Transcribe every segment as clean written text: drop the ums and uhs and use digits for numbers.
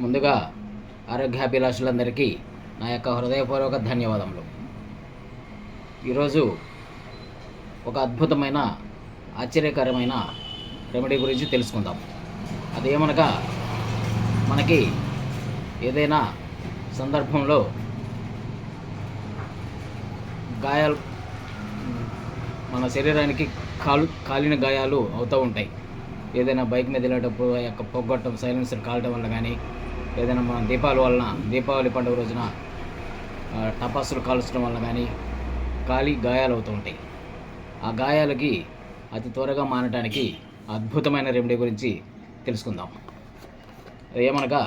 ముందుగా ఆరోగ్యాభిలాషులందరికీ నా యొక్క హృదయపూర్వక ధన్యవాదములు. ఈరోజు ఒక అద్భుతమైన ఆశ్చర్యకరమైన రెమెడీ గురించి తెలుసుకుందాం. అదేమనగా, మనకి ఏదైనా సందర్భంలో గాయాలు, మన శరీరానికి కాలిన గాయాలు అవుతూ ఉంటాయి. ఏదైనా బైక్ మీద వెళ్ళేటప్పుడు యొక్క పొగ్గొట్టం, సైలెన్సర్ కాలటం వల్ల కానీ, ఏదైనా మన దీపావళి పండుగ రోజున టపాసులు కాల్చడం వల్ల కానీ గాయాలు అవుతూ ఉంటాయి. ఆ గాయాలకి అతి త్వరగా మానటానికి అద్భుతమైన రెమెడీ గురించి తెలుసుకుందాం. ఏమనగా,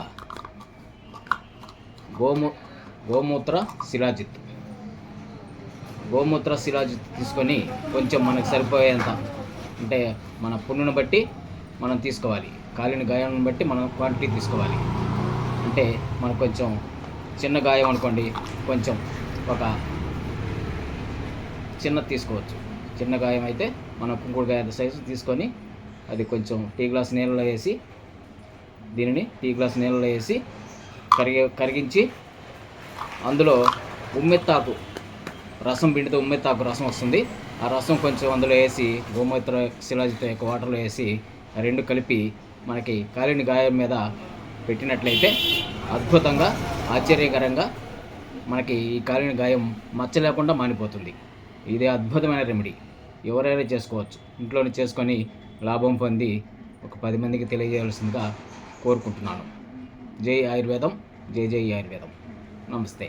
గోమూత్ర శిలాజిత్ తీసుకొని కొంచెం మనకు సరిపోయేంత, అంటే మన పుండును బట్టి మనం తీసుకోవాలి. కాలిన గాయాలను బట్టి మనం క్వాంటిటీ తీసుకోవాలి. అంటే మనకు కొంచెం చిన్న గాయం అనుకోండి, కొంచెం ఒక చిన్నది తీసుకోవచ్చు. చిన్న గాయం అయితే మనం కుంకుడు గాయ సైజు తీసుకొని, అది కొంచెం టీ గ్లాస్ నీళ్ళలో వేసి కరిగించి, అందులో ఉమ్మెత్తాకు రసం పిండితో ఉమ్మెత్తాకు రసం వస్తుంది. ఆ రసం కొంచెం అందులో వేసి, గోమూత్ర శిలాజిత్ యొక్క వాటర్లో వేసి రెండు కలిపి మనకి కాలిన గాయం మీద పెట్టినట్లయితే అద్భుతంగా, ఆశ్చర్యకరంగా మనకి ఈ కాలిన గాయం మచ్చ లేకుండా మానిపోతుంది. ఇదే అద్భుతమైన రెమెడీ. ఎవరైనా చేసుకోవచ్చు. ఇంట్లోనే చేసుకొని లాభం పొంది ఒక 10 మందికి తెలియజేయాల్సిందిగా కోరుకుంటున్నాను. జై ఆయుర్వేదం, జై ఆయుర్వేదం. నమస్తే.